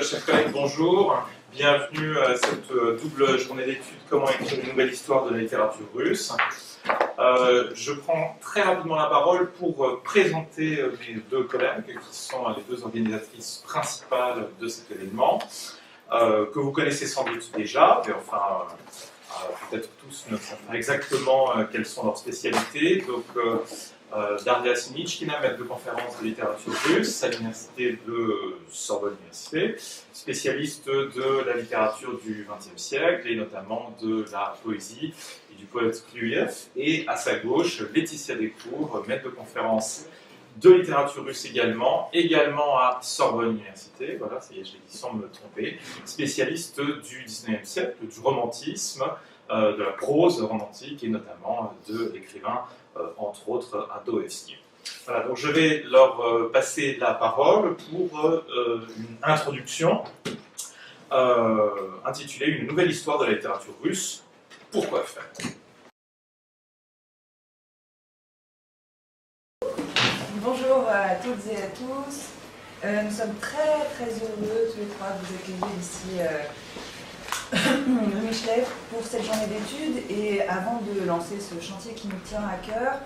Chers collègues, bonjour. Bienvenue à cette double journée d'études Comment écrire une nouvelle histoire de la littérature russe. Je prends très rapidement la parole pour présenter mes deux collègues, qui sont les deux organisatrices principales de cet événement, que vous connaissez sans doute déjà, mais enfin, peut-être tous ne savent pas exactement quelles sont leurs spécialités. Donc, Daria Sinichkina, maître de conférence de littérature russe à l'université de Sorbonne Université, spécialiste de la littérature du XXe siècle et notamment de la poésie et du poète Kluyev. Et à sa gauche, Laetitia Descours, maître de conférence de littérature russe également à Sorbonne Université, voilà, ça y est, j'ai dit sans me tromper, spécialiste du XIXe siècle, du romantisme, de la prose romantique et notamment de l'écrivain entre autres à Dostoïevski. Voilà, donc je vais leur passer la parole pour une introduction intitulée Une nouvelle histoire de la littérature russe, pourquoi faire? Bonjour à toutes et à tous. Nous sommes très très heureux tous les trois de vous accueillir ici Michel, pour cette journée d'études. Et avant de lancer ce chantier qui nous tient à cœur,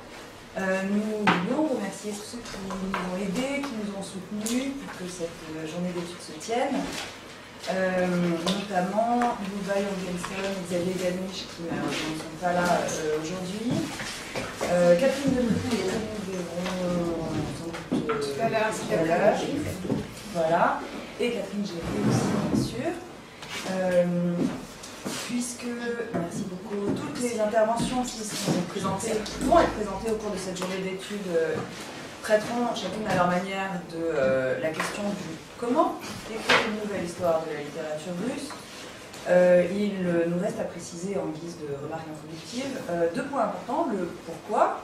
nous voulons remercier tous ceux qui nous ont aidés, qui nous ont soutenus pour que cette journée d'études se tienne. Notamment Luba Jorgensen, Xavier Ganiche qui ne sont pas là aujourd'hui, Catherine Debrou et Camille Véron tout à l'heure, voilà, et Catherine Géry aussi bien sûr. Puisque, merci beaucoup, toutes les interventions qui sont présentées, qui vont être présentées au cours de cette journée d'études, traiteront chacune à leur manière de la question du comment écrire une nouvelle histoire de la littérature russe. Il nous reste à préciser en guise de remarque introductive deux points importants, le pourquoi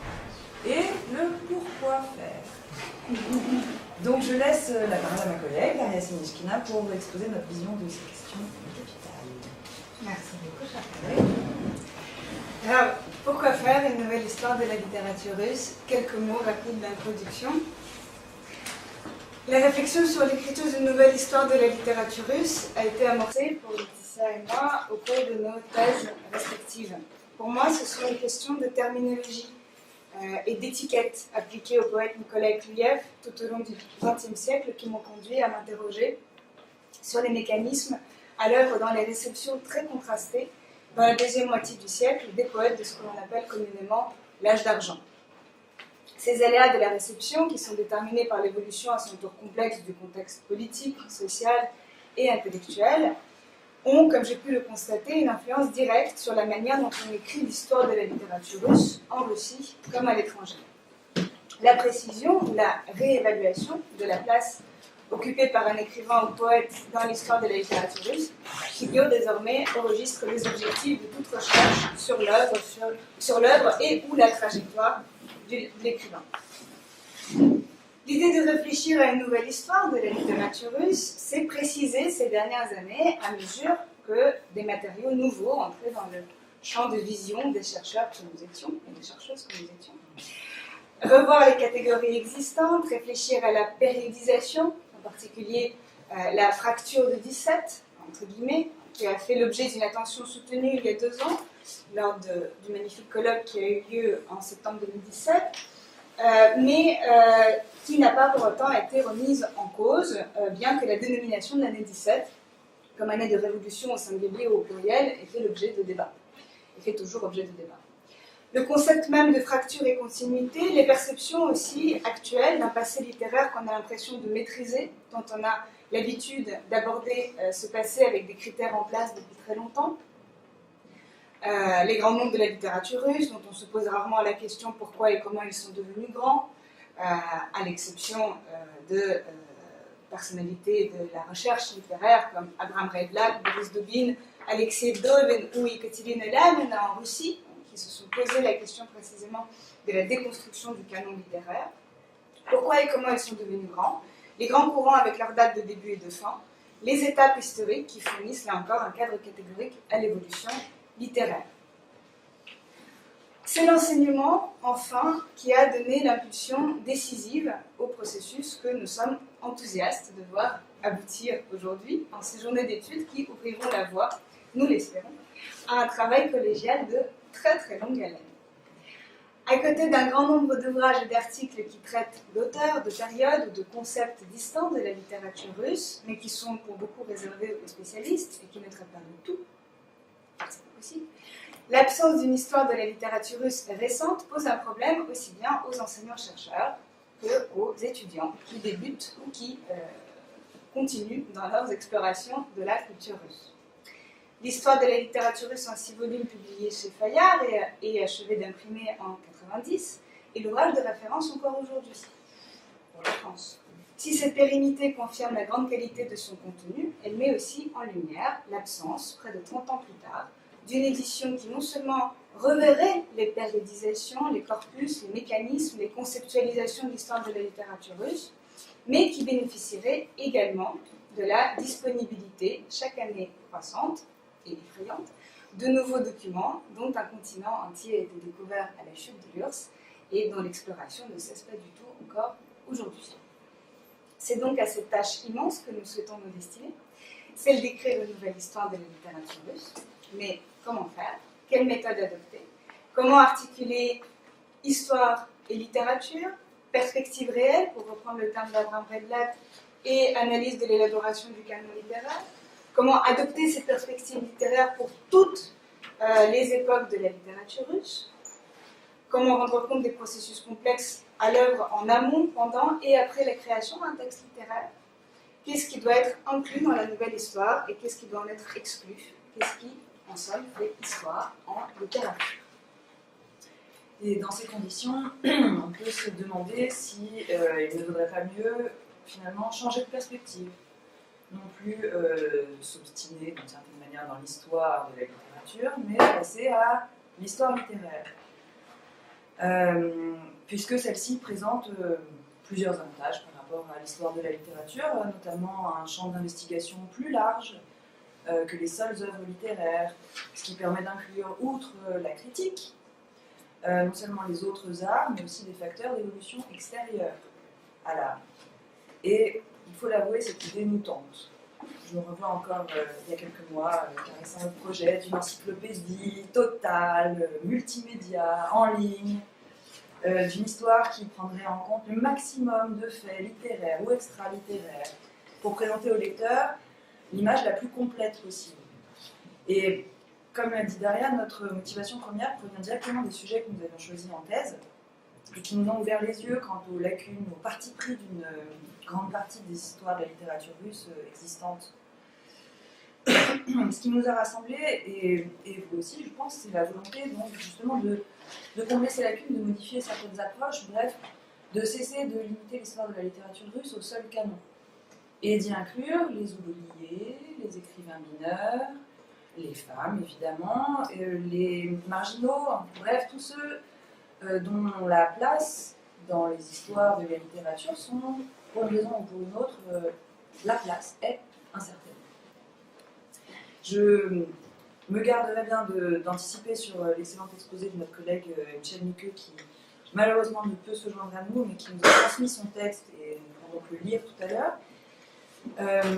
et le pourquoi faire. Donc je laisse la parole à ma collègue, Daria Sinichkina, pour exposer notre vision de ces questions capitales. Merci beaucoup, chers collègues. Alors, pourquoi faire une nouvelle histoire de la littérature russe? Quelques mots rapides d'introduction. La réflexion sur l'écriture d'une nouvelle histoire de la littérature russe a été amorcée pour Laetitia et moi au cours de nos thèses respectives. Pour moi, ce sont une question de terminologie et d'étiquette appliquée au poète Nikolai Kluyev tout au long du XXe siècle qui m'ont conduit à m'interroger sur les mécanismes à l'œuvre dans les réceptions très contrastées dans la deuxième moitié du siècle des poètes de ce que l'on appelle communément l'âge d'argent. Ces aléas de la réception, qui sont déterminés par l'évolution à son tour complexe du contexte politique, social et intellectuel, ont, comme j'ai pu le constater, une influence directe sur la manière dont on écrit l'histoire de la littérature russe, en Russie comme à l'étranger. La précision ou la réévaluation de la place occupée par un écrivain ou poète dans l'histoire de la littérature russe figure désormais au registre des objectifs de toute recherche sur l'œuvre et ou la trajectoire de l'écrivain. L'idée de réfléchir à une nouvelle histoire de la littérature russe s'est précisée ces dernières années à mesure que des matériaux nouveaux entraient dans le champ de vision des chercheurs que nous étions et des chercheuses que nous étions. Revoir les catégories existantes, réfléchir à la périodisation, en particulier la fracture de 17, entre guillemets, qui a fait l'objet d'une attention soutenue il y a 2 ans, lors du magnifique colloque qui a eu lieu en septembre 2017, mais qui n'a pas pour autant été remise en cause, bien que la dénomination de l'année 17, comme année de révolution au singulier ou au pluriel, ait fait l'objet de débat, et fait toujours objet de débat. Le concept même de fracture et continuité, les perceptions aussi actuelles d'un passé littéraire qu'on a l'impression de maîtriser, dont on a l'habitude d'aborder ce passé avec des critères en place depuis très longtemps. Les grands noms de la littérature russe, dont on se pose rarement la question pourquoi et comment ils sont devenus grands, à l'exception de personnalités de la recherche littéraire comme Abraham Redlak, Boris Dobin, Alexei Dovin ou Ekaterina Lamina en Russie, qui se sont posé la question précisément de la déconstruction du canon littéraire. Pourquoi et comment ils sont devenus grands? Les grands courants avec leur date de début et de fin, les étapes historiques qui fournissent là encore un cadre catégorique à l'évolution littéraire. C'est l'enseignement, enfin, qui a donné l'impulsion décisive au processus que nous sommes enthousiastes de voir aboutir aujourd'hui en ces journées d'études qui ouvriront la voie, nous l'espérons, à un travail collégial de très très longue haleine. À côté d'un grand nombre d'ouvrages et d'articles qui traitent d'auteurs, de périodes ou de concepts distants de la littérature russe, mais qui sont pour beaucoup réservés aux spécialistes et qui ne traitent pas de tout, c'est pas possible, l'absence d'une histoire de la littérature russe récente pose un problème aussi bien aux enseignants-chercheurs qu'aux étudiants qui débutent ou qui continuent dans leurs explorations de la culture russe. L'histoire de la littérature russe en 6 volumes publiés chez Fayard et achevé d'imprimer en 90 est l'ouvrage de référence encore aujourd'hui pour la France. Si cette pérennité confirme la grande qualité de son contenu, elle met aussi en lumière l'absence, près de 30 ans plus tard, d'une édition qui non seulement reverrait les périodisations, les corpus, les mécanismes, les conceptualisations de l'histoire de la littérature russe, mais qui bénéficierait également de la disponibilité, chaque année croissante et effrayante, de nouveaux documents dont un continent entier a été découvert à la chute de l'URSS et dont l'exploration ne cesse pas du tout encore aujourd'hui. C'est donc à cette tâche immense que nous souhaitons nous destiner, celle d'écrire une nouvelle histoire de la littérature russe. Mais comment faire? Quelle méthode adopter? Comment articuler histoire et littérature, perspective réelle, pour reprendre le terme d'Abraham Redlat, et analyse de l'élaboration du canon littéraire? Comment adopter ces perspectives littéraires pour toutes les époques de la littérature russe? Comment rendre compte des processus complexes à l'œuvre en amont, pendant et après la création d'un texte littéraire? Qu'est-ce qui doit être inclus dans la nouvelle histoire et qu'est-ce qui doit en être exclu? Qu'est-ce qui, en somme, fait histoire en littérature? Et dans ces conditions, on peut se demander si il ne vaudrait pas mieux, finalement, changer de perspective. Non plus s'obstiner d'une certaine manière dans l'histoire de la littérature, mais passer à l'histoire littéraire. Puisque celle-ci présente plusieurs avantages par rapport à l'histoire de la littérature, notamment un champ d'investigation plus large que les seules œuvres littéraires, ce qui permet d'inclure, outre la critique, non seulement les autres arts, mais aussi des facteurs d'évolution extérieurs à l'art. Et il faut l'avouer, cette idée nous tente. Je me revois encore il y a quelques mois caressant le projet d'une encyclopédie totale, multimédia, en ligne, d'une histoire qui prendrait en compte le maximum de faits littéraires ou extra-littéraires pour présenter au lecteur l'image la plus complète possible. Et comme l'a dit Daria, notre motivation première provient directement des sujets que nous avions choisis en thèse et qui nous ont ouvert les yeux quant aux lacunes, aux partis pris d'une grande partie des histoires de la littérature russe existantes. Ce qui nous a rassemblés, et vous aussi, je pense, c'est la volonté donc, justement de combler ces lacunes, de modifier certaines approches, bref, de cesser de limiter l'histoire de la littérature russe au seul canon, et d'y inclure les oubliés, les écrivains mineurs, les femmes évidemment, les marginaux, bref, tous ceux dont la place dans les histoires de la littérature sont, pour une raison ou pour une autre, la place est incertaine. Je me garderai bien d'anticiper sur l'excellent exposé de notre collègue Tchelnike qui malheureusement ne peut se joindre à nous, mais qui nous a transmis son texte et nous pourrons le lire tout à l'heure.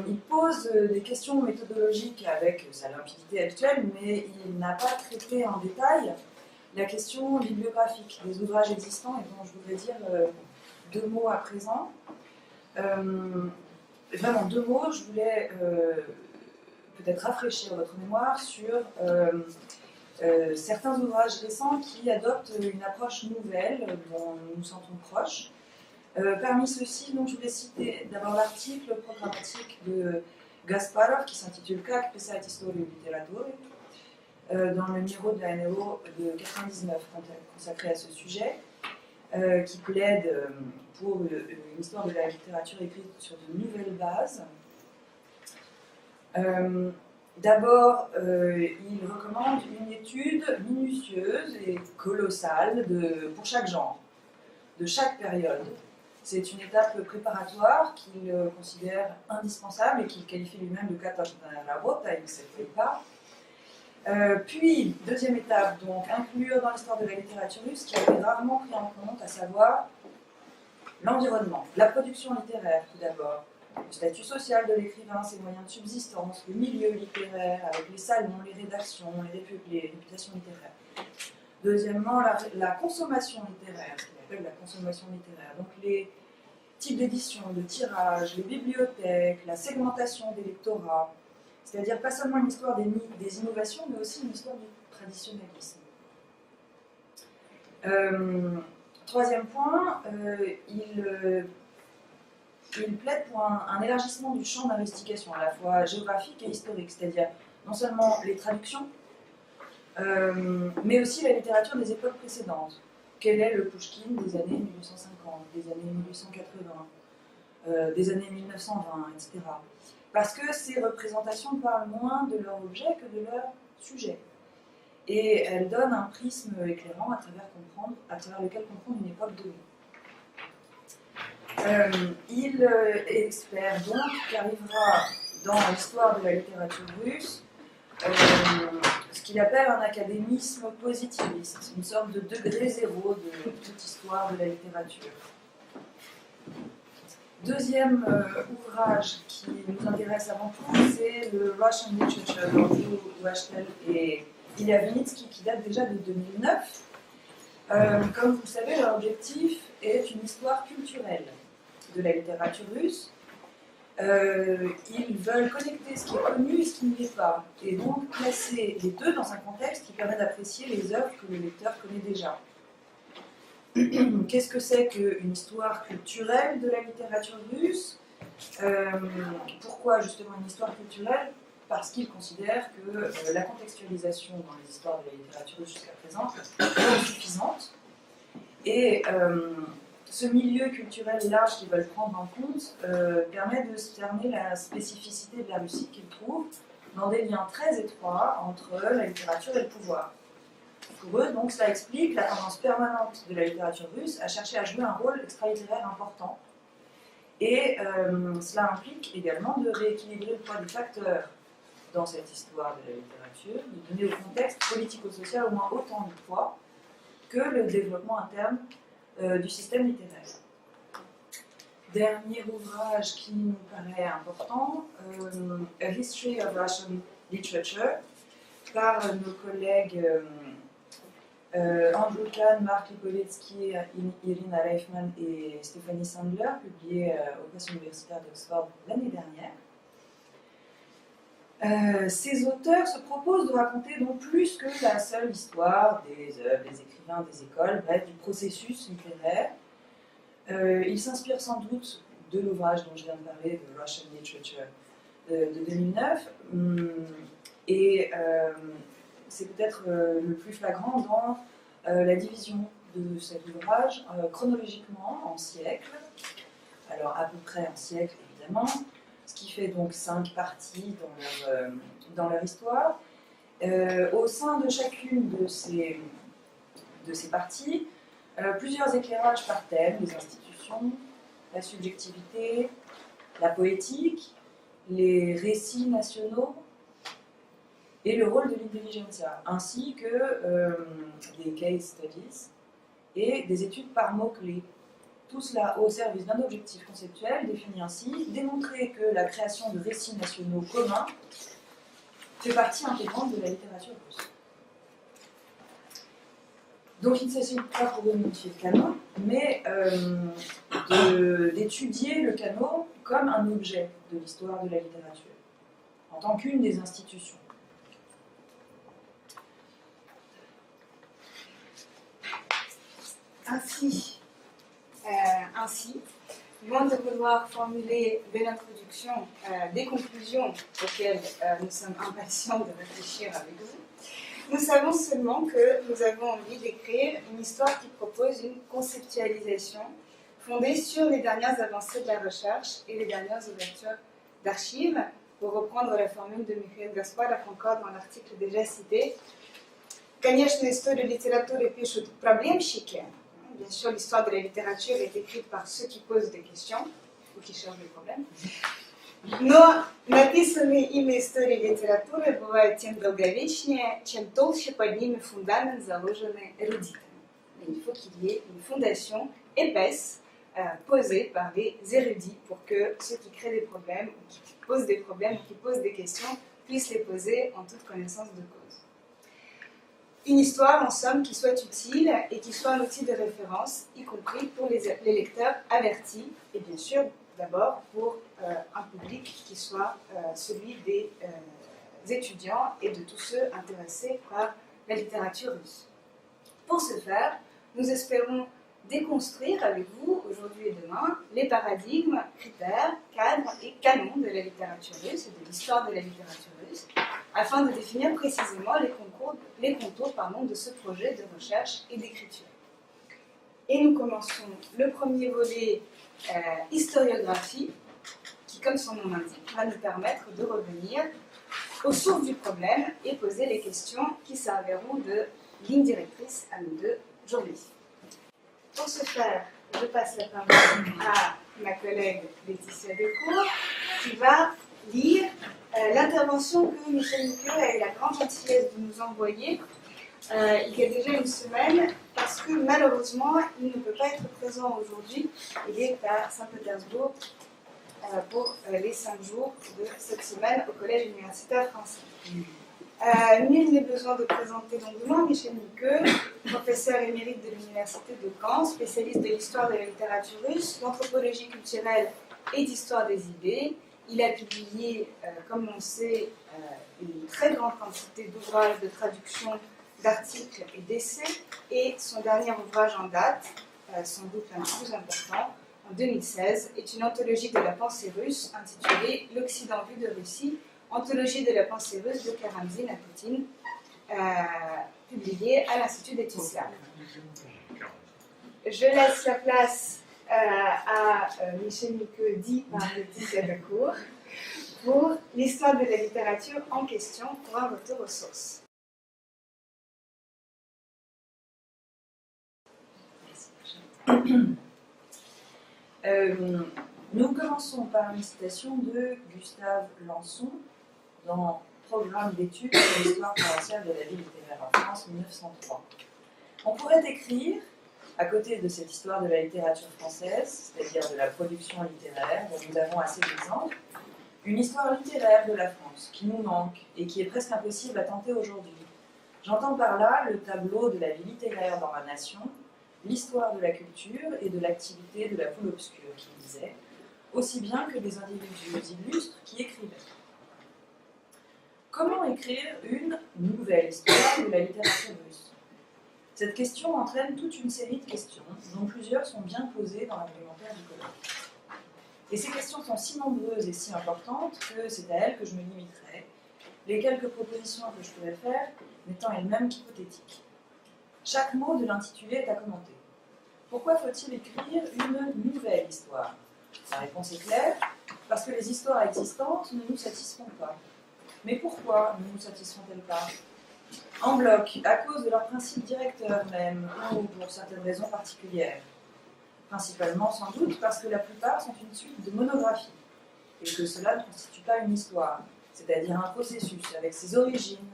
Il pose des questions méthodologiques avec sa limpidité habituelle, mais il n'a pas traité en détail la question bibliographique des ouvrages existants et dont je voudrais dire 2 mots à présent. Vraiment 2 mots, je voulais peut-être rafraîchir votre mémoire sur certains ouvrages récents qui adoptent une approche nouvelle dont nous nous sentons proches. Parmi ceux-ci, donc, je voulais citer d'abord l'article programmatique de Gasparov qui s'intitule Как писать историю литературы dans le numéro de la NEO de 99 consacré à ce sujet, qui plaide pour une histoire de la littérature écrite sur de nouvelles bases. D'abord, il recommande une étude minutieuse et colossale pour chaque genre, de chaque période. C'est une étape préparatoire qu'il considère indispensable et qu'il qualifie lui-même de catastrophe работа, il ne s'y pas. Puis, deuxième étape, donc inclure dans l'histoire de la littérature russe, qui a été rarement pris en compte, à savoir L'environnement, la production littéraire tout d'abord, le statut social de l'écrivain, ses moyens de subsistance, le milieu littéraire avec les salons, les rédactions, les réputations littéraires. Deuxièmement, la consommation littéraire, ce qu'on appelle la consommation littéraire, donc les types d'édition, de tirage, les bibliothèques, la segmentation des lectorats, c'est-à-dire pas seulement une histoire des innovations, mais aussi une histoire du traditionnalisme. Troisième point, il plaide pour un élargissement du champ d'investigation, à la fois géographique et historique, c'est-à-dire non seulement les traductions, mais aussi la littérature des époques précédentes. Quel est le Pouchkine des années 1850, des années 1880, des années 1920, etc. Parce que ces représentations parlent moins de leur objet que de leur sujet. Et elles donnent un prisme éclairant à travers lequel comprendre une époque donnée. Il espère donc qu'arrivera dans l'histoire de la littérature russe ce qu'il appelle un académisme positiviste, une sorte de degré zéro de toute histoire de la littérature. Deuxième ouvrage qui nous intéresse avant tout, c'est le Russian Literature d'Andrew Wachtel et Ilya Vinitsky, qui date déjà de 2009. Comme vous le savez, leur objectif est une histoire culturelle de la littérature russe. Ils veulent connecter ce qui est connu et ce qui ne l'est pas, et donc placer les deux dans un contexte qui permet d'apprécier les œuvres que le lecteur connaît déjà. Qu'est-ce que c'est qu'une histoire culturelle de la littérature russe? Pourquoi justement une histoire culturelle? Parce qu'ils considèrent que la contextualisation dans les histoires de la littérature russe jusqu'à présent est insuffisante, et ce milieu culturel large qu'ils veulent prendre en compte permet de cerner la spécificité de la Russie qu'ils trouvent dans des liens très étroits entre la littérature et le pouvoir. Pour eux, donc, cela explique la tendance permanente de la littérature russe à chercher à jouer un rôle extra-littéraire important. Et cela implique également de rééquilibrer le poids des facteurs dans cette histoire de la littérature, de donner au contexte politico-social au moins autant de poids que le développement interne du système littéraire. Dernier ouvrage qui nous paraît important, A History of Russian Literature, par nos collègues Andrew Kahn, Mark Lipovetsky, Irina Reifman et Stéphanie Sandler, publié aux presses universitaires d'Oxford l'année dernière. Ces auteurs se proposent de raconter donc plus que la seule histoire des œuvres, des écrivains, des écoles, bref, du processus littéraire. Ils s'inspirent sans doute de l'ouvrage dont je viens de parler, de Russian Literature de 2009, et c'est peut-être le plus flagrant dans la division de cet ouvrage chronologiquement en siècles, alors à peu près en siècles évidemment, ce qui fait donc 5 parties dans leur histoire. Au sein de chacune de ces parties, plusieurs éclairages par thème, les institutions, la subjectivité, la poétique, les récits nationaux et le rôle de l'intelligentsia, ainsi que des case studies et des études par mots-clés. Tout cela au service d'un objectif conceptuel défini ainsi, démontrer que la création de récits nationaux communs fait partie intégrante de la littérature russe. Donc il ne s'agit pas pour eux de modifier le canon, mais d'étudier le canon comme un objet de l'histoire de la littérature, en tant qu'une des institutions. Ainsi, loin de vouloir formuler dès l'introduction des conclusions auxquelles nous sommes impatients de réfléchir avec vous, nous savons seulement que nous avons envie d'écrire une histoire qui propose une conceptualisation fondée sur les dernières avancées de la recherche et les dernières ouvertures d'archives, pour reprendre la formule de Mikhail Gasparov encore dans l'article déjà cité. Конечно, историю литературы пишут проблемщики. Bien sûr, l'histoire de la littérature est écrite par ceux qui posent des questions ou qui cherchent des problèmes. Но написанные ими истории литературы бывают тем долговечнее, чем толще под ними фундамент, заложенный эрудитами. Il faut qu'il y ait une fondation épaisse posées par les érudits pour que ceux qui créent des problèmes, ou qui posent des problèmes, ou qui posent des questions, puissent les poser en toute connaissance de cause. Une histoire, en somme, qui soit utile et qui soit un outil de référence, y compris pour les lecteurs avertis, et bien sûr, d'abord, pour un public qui soit celui des étudiants et de tous ceux intéressés par la littérature russe. Pour ce faire, nous espérons déconstruire avec vous, aujourd'hui et demain, les paradigmes, critères, cadres et canons de la littérature russe et de l'histoire de la littérature russe, afin de définir précisément les contours de ce projet de recherche et d'écriture. Et nous commençons le premier volet, historiographie, qui, comme son nom l'indique, va nous permettre de revenir aux sources du problème et poser les questions qui serviront de ligne directrice à nous deux aujourd'hui. Pour ce faire, je passe la parole à ma collègue Laetitia Decour, qui va lire l'intervention que Michel Niqueux a eu la grande gentillesse de nous envoyer il y a déjà une semaine, parce que malheureusement, il ne peut pas être présent aujourd'hui. Il est à Saint-Pétersbourg pour les 5 jours de cette semaine au Collège universitaire français. Nul n'est besoin de présenter longuement Michel Niqueux, professeur émérite de l'Université de Caen, spécialiste de l'histoire de la littérature russe, d'anthropologie culturelle et d'histoire des idées. Il a publié, comme on sait, une très grande quantité d'ouvrages de traduction, d'articles et d'essais, et son dernier ouvrage en date, sans doute l'un des plus importants, en 2016, est une anthologie de la pensée russe intitulée « L'Occident vu de Russie », anthologie de la pensée russe de Karamzin à Poutine, publiée à l'Institut d'études slaves. Je laisse la place à Michel Niqueux, dit par Laetitia Decour, pour l'histoire de la littérature en question, pour un retour aux sources. Nous commençons par une citation de Gustave Lançon dans Programme d'études sur l'histoire provinciale de la vie littéraire en France, 1903. On pourrait écrire, à côté de cette histoire de la littérature française, c'est-à-dire de la production littéraire, dont nous avons assez d'exemples, une histoire littéraire de la France qui nous manque et qui est presque impossible à tenter aujourd'hui. J'entends par là le tableau de la vie littéraire dans la nation, l'histoire de la culture et de l'activité de la poule obscure qui disait, aussi bien que des individus illustres qui écrivaient. Comment écrire une nouvelle histoire de la littérature russe? Cette question entraîne toute une série de questions, dont plusieurs sont bien posées dans l'argumentaire du colloque. Et ces questions sont si nombreuses et si importantes que c'est à elles que je me limiterai, les quelques propositions que je pourrais faire n'étant elles-mêmes qu'hypothétiques. Chaque mot de l'intitulé est à commenter. Pourquoi faut-il écrire une nouvelle histoire? La réponse est claire, parce que les histoires existantes ne nous satisfont pas. Mais pourquoi ne nous satisfont-elles pas? En bloc, à cause de leurs principes directeurs même, ou pour certaines raisons particulières. Principalement, sans doute, parce que la plupart sont une suite de monographies, et que cela ne constitue pas une histoire, c'est-à-dire un processus avec ses origines,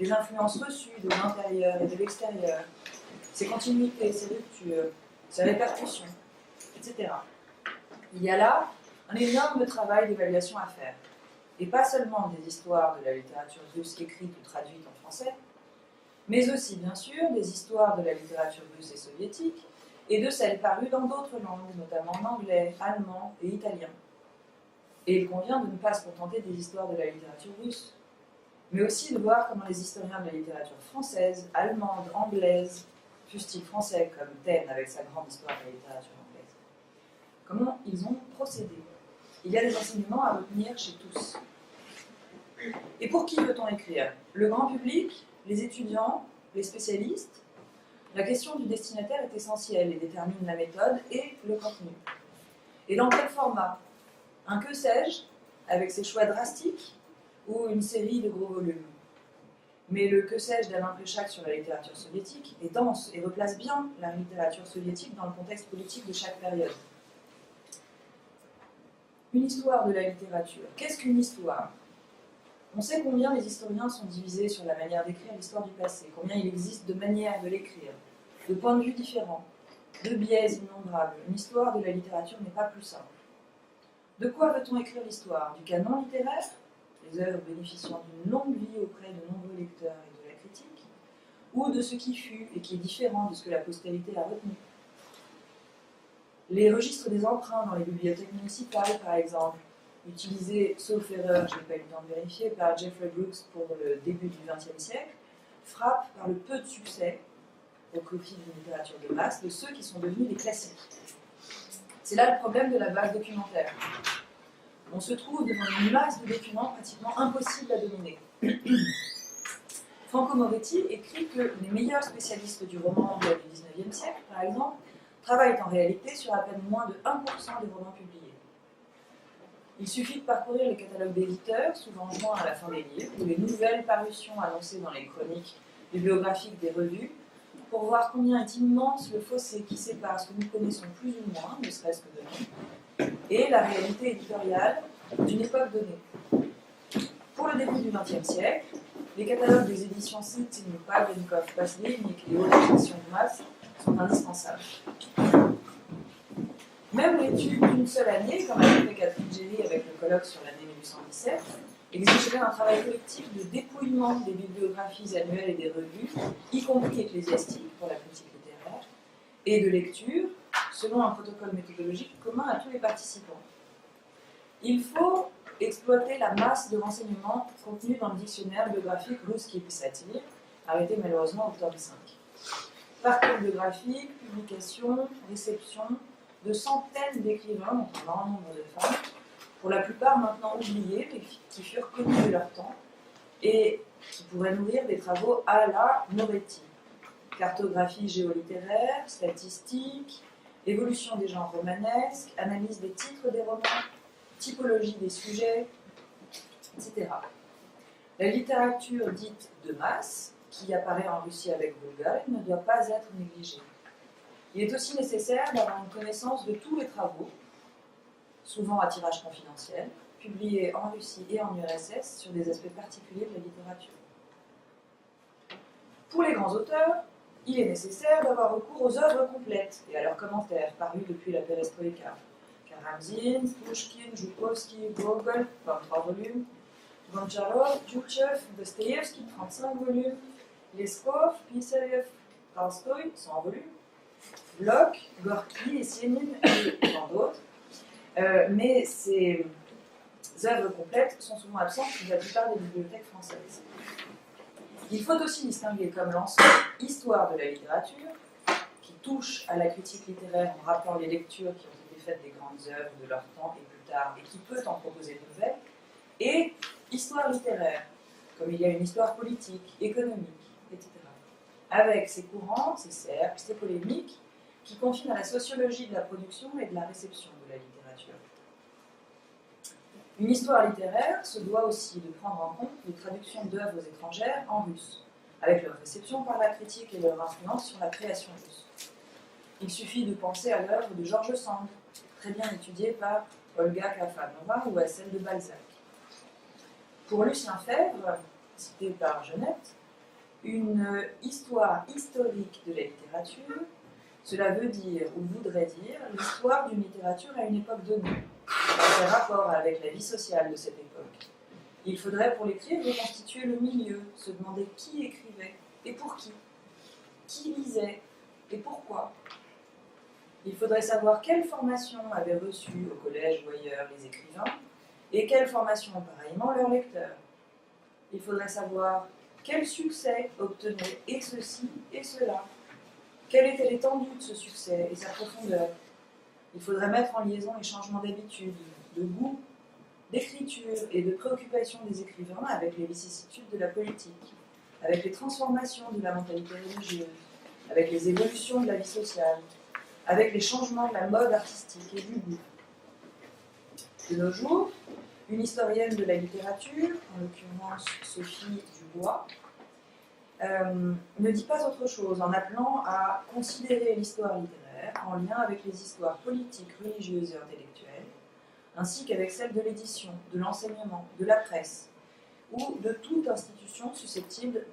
les influences reçues de l'intérieur et de l'extérieur, ses continuités, ses ruptures, ses répercussions, etc. Il y a là un énorme travail d'évaluation à faire, et pas seulement des histoires de la littérature russe écrite ou traduite en français, mais aussi, bien sûr, des histoires de la littérature russe et soviétique, et de celles parues dans d'autres langues, notamment en anglais, allemand et italien. Et il convient de ne pas se contenter des histoires de la littérature russe, mais aussi de voir comment les historiens de la littérature française, allemande, anglaise, fussent-ils français comme Taine avec sa grande histoire de la littérature anglaise, comment ils ont procédé. Il y a des enseignements à retenir chez tous. Et pour qui veut-on écrire? Le grand public? Les étudiants? Les spécialistes? La question du destinataire est essentielle et détermine la méthode et le contenu. Et dans quel format? Un que sais-je, avec ses choix drastiques, ou une série de gros volumes? Mais le que sais-je d'Alain Pléchac sur la littérature soviétique est dense et replace bien la littérature soviétique dans le contexte politique de chaque période. Une histoire de la littérature. Qu'est-ce qu'une histoire? On sait combien les historiens sont divisés sur la manière d'écrire l'histoire du passé, combien il existe de manières de l'écrire, de points de vue différents. de biais innombrables. Une histoire de la littérature n'est pas plus simple. De quoi veut-on écrire l'histoire? Du canon littéraire, les œuvres bénéficiant d'une longue vie auprès de nombreux lecteurs et de la critique, ou de ce qui fut et qui est différent de ce que la postérité a retenu? Les registres des emprunts dans les bibliothèques municipales, par exemple, utilisés, sauf erreur, je n'ai pas eu le temps de vérifier, par Jeffrey Brooks pour le début du XXe siècle, frappent par le peu de succès, au profit d'une littérature de masse, de ceux qui sont devenus des classiques. C'est là le problème de la base documentaire. On se trouve devant une masse de documents pratiquement impossibles à dominer. Franco Moretti écrit que les meilleurs spécialistes du roman anglais du XIXe siècle, par exemple, travaillent en réalité sur à peine moins de 1% des romans publiés. Il suffit de parcourir les catalogues d'éditeurs, souvent joints à la fin des livres, ou les nouvelles parutions annoncées dans les chroniques bibliographiques des revues, pour voir combien est immense le fossé qui sépare ce que nous connaissons plus ou moins, ne serait-ce que de nom, et la réalité éditoriale d'une époque donnée. Pour le début du XXe siècle, les catalogues des éditions Sitting, Pagenkopf, Passeline et les hautes éditions de masse sont indispensables. Même l'étude d'une seule année, comme a fait Catherine Géry avec le colloque sur l'année 1817, exigerait un travail collectif de dépouillement des bibliographies annuelles et des revues, y compris ecclésiastiques pour la critique littéraire, et de lecture, selon un protocole méthodologique commun à tous les participants. Il faut exploiter la masse de renseignements contenus dans le dictionnaire biographique Ruski Pisatire, arrêté malheureusement en octobre 5. Parcours biographique, publication, réception de centaines d'écrivains, dont un grand nombre de femmes, pour la plupart maintenant oubliés, mais qui furent connus de leur temps, et qui pourraient nourrir des travaux à la Moretti. Cartographie géolittéraire, statistique, évolution des genres romanesques, analyse des titres des romans, typologie des sujets, etc. La littérature dite de masse, qui apparaît en Russie avec Bulgarie, ne doit pas être négligée. Il est aussi nécessaire d'avoir une connaissance de tous les travaux, souvent à tirage confidentiel, publiés en Russie et en URSS sur des aspects particuliers de la littérature. Pour les grands auteurs, il est nécessaire d'avoir recours aux œuvres complètes et à leurs commentaires parus depuis la perestroïka. Karamzin, Pushkin, Joukovski, Gogol, 23 volumes, Goncharov, Tchouktchev, Dostoïevski, 35 volumes, Leskov, Pisarev, Tolstoï, 100 volumes, Bloch, Gorky, Есенин et tant d'autres. Mais ces œuvres complètes sont souvent absentes de la plupart des bibliothèques françaises. Il faut aussi distinguer comme l'ensemble histoire de la littérature, qui touche à la critique littéraire en rappelant les lectures qui ont été faites des grandes œuvres de leur temps et plus tard, et qui peut en proposer de nouvelles, et histoire littéraire, comme il y a une histoire politique, économique, etc. Avec ses courants, ses cercles, ses polémiques, qui confinent à la sociologie de la production et de la réception de la littérature. Une histoire littéraire se doit aussi de prendre en compte les traductions d'œuvres étrangères en russe, avec leur réception par la critique et leur influence sur la création russe. Il suffit de penser à l'œuvre de George Sand, très bien étudiée par Olga Kafanova, ou à celle de Balzac. Pour Lucien Febvre, cité par Genette, une histoire historique de la littérature, cela veut dire, ou voudrait dire, l'histoire d'une littérature à une époque donnée, dans ses rapports avec la vie sociale de cette époque. Il faudrait pour l'écrire reconstituer le milieu, se demander qui écrivait et pour qui lisait et pourquoi. Il faudrait savoir quelle formation avaient reçu au collège ou ailleurs les écrivains et quelle formation pareillement leurs lecteurs. Il faudrait savoir quel succès obtenait et ceci et cela. Quelle était l'étendue de ce succès et sa profondeur? Il faudrait mettre en liaison les changements d'habitude, de goût, d'écriture et de préoccupation des écrivains avec les vicissitudes de la politique, avec les transformations de la mentalité religieuse, avec les évolutions de la vie sociale, avec les changements de la mode artistique et du goût. De nos jours, une historienne de la littérature, en l'occurrence Sophie Dubois, ne dit pas autre chose en appelant à considérer l'histoire littéraire en lien avec les histoires politiques, religieuses et intellectuelles, ainsi qu'avec celles de l'édition, de l'enseignement, de la presse, ou de toute institution susceptible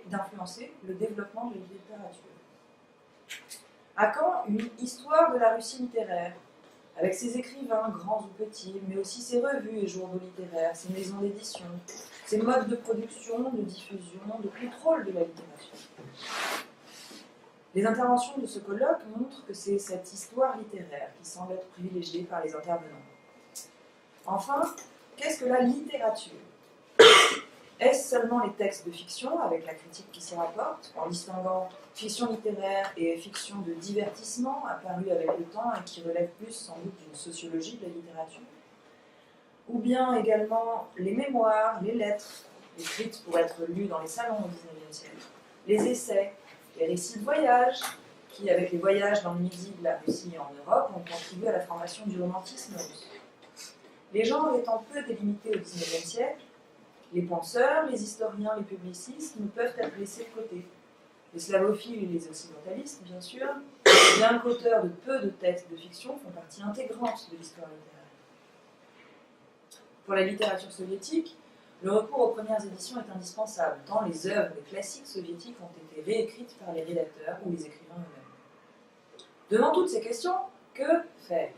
d'influencer le développement de la littérature. À quand une histoire de la Russie littéraire, avec ses écrivains, grands ou petits, mais aussi ses revues et journaux littéraires, ses maisons d'édition, ses modes de production, de diffusion, de contrôle de la littérature. Les interventions de ce colloque montrent que c'est cette histoire littéraire qui semble être privilégiée par les intervenants. Enfin, qu'est-ce que la littérature? Est-ce seulement les textes de fiction, avec la critique qui s'y rapporte, en distinguant fiction littéraire et fiction de divertissement, apparue avec le temps et qui relève plus sans doute d'une sociologie de la littérature? Ou bien également les mémoires, les lettres, écrites pour être lues dans les salons au XIXe siècle, les essais, les récits de voyage, qui, avec les voyages dans le Midi, de la Russie et en Europe, ont contribué à la formation du romantisme russe. Les genres étant peu délimités au XIXe siècle, les penseurs, les historiens, les publicistes ne peuvent être laissés de côté. Les slavophiles et les occidentalistes, bien sûr, bien qu'auteurs de peu de textes de fiction, font partie intégrante de l'histoire littéraire. Pour la littérature soviétique, le recours aux premières éditions est indispensable, tant les œuvres, les classiques soviétiques ont été réécrites par les rédacteurs ou les écrivains eux-mêmes. Devant toutes ces questions, que faire?